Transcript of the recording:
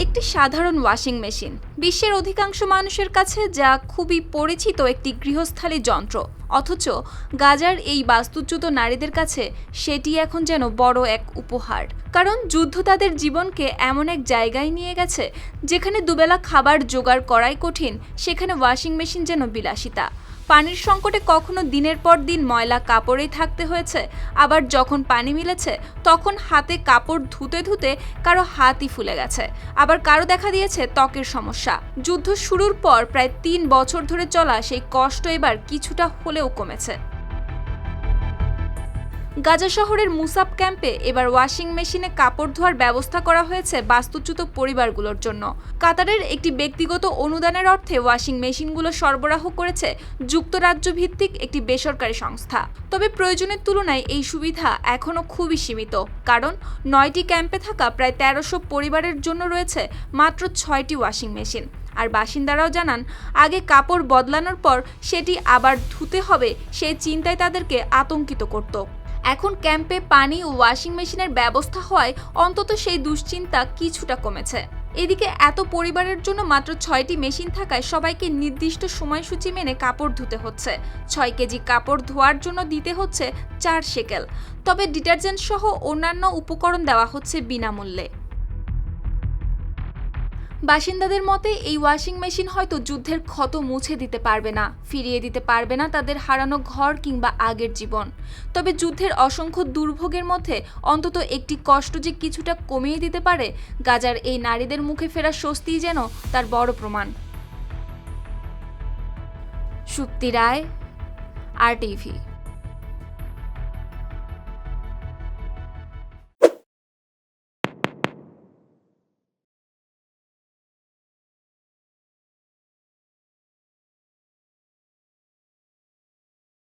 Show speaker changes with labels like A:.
A: একটি সাধারণ washing machine বিশ্বের অধিকাংশ মানুষের কাছে যা খুবই পরিচিত একটি গৃহস্থালী যন্ত্র, অথচ গাজার এই বাস্তুচ্যুত নারীদের কাছে সেটি এখন যেন বড় এক উপহার। কারণ যুদ্ধ তাদের জীবনকে এমন এক জায়গায় নিয়ে গেছে যেখানে দুবেলা খাবার জোগাড় করাই কঠিন, সেখানে ওয়াশিং মেশিন যেন বিলাসিতা। পানির সংকটে কখনো দিনের পর দিন ময়লা কাপড়েই থাকতে হয়েছে, আবার যখন পানি মিলেছে তখন হাতে কাপড় ধুতে ধুতে কারো হাতই ফুলে গেছে, আবার কারো দেখা দিয়েছে ত্বকের সমস্যা। যুদ্ধ শুরুর পর প্রায় ৩ বছর ধরে চলা সেই কষ্ট এবার কিছুটা হলেও কমেছে। গাজা শহরের মুসাব ক্যাম্পে এবার ওয়াশিং মেশিনে কাপড় ধোয়ার ব্যবস্থা করা হয়েছে বাস্তুচ্যুত পরিবারগুলোর জন্য। কাতারের একটি ব্যক্তিগত অনুদানের অর্থে ওয়াশিং মেশিনগুলো সরবরাহ করেছে যুক্তরাজ্য ভিত্তিক একটি বেসরকারি সংস্থা। তবে প্রয়োজনের তুলনায় এই সুবিধা এখনও খুবই সীমিত, কারণ ৯টি ক্যাম্পে থাকা প্রায় ১৩০০ পরিবারের জন্য রয়েছে মাত্র ৬টি ওয়াশিং মেশিন। আর বাসিন্দারাও জানান, আগে কাপড় বদলানোর পর সেটি আবার ধুতে হবে সেই চিন্তায় তাদেরকে আতঙ্কিত করত। এখন ক্যাম্পে পানি ও ওয়াশিং মেশিনের ব্যবস্থা হওয়ায় অন্তত সেই দুশ্চিন্তা কিছুটা কমেছে। এদিকে এত পরিবারের জন্য মাত্র ৬টি মেশিন থাকায় সবাইকে নির্দিষ্ট সময়সূচি মেনে কাপড় ধুতে হচ্ছে। ৬ কেজি কাপড় ধোয়ার জন্য দিতে হচ্ছে ৪ শেকেল। তবে ডিটারজেন্ট সহ অন্যান্য উপকরণ দেওয়া হচ্ছে বিনামূল্যে। বাসিন্দাদের মতে এই ওয়াশিং মেশিন হয়তো যুদ্ধের ক্ষত মুছে দিতে পারবে না, ফিরিয়ে দিতে পারবে না তাদের হারানো ঘর কিংবা আগের জীবন, তবে যুদ্ধের অসংখ্য দুর্ভোগের মধ্যে অন্তত একটি কষ্ট যে কিছুটা কমিয়ে দিতে পারে, গাজার এই নারীদের মুখে ফেরা স্বস্তিই যেন তার বড় প্রমাণ। সুপ্তি রায়, RTV।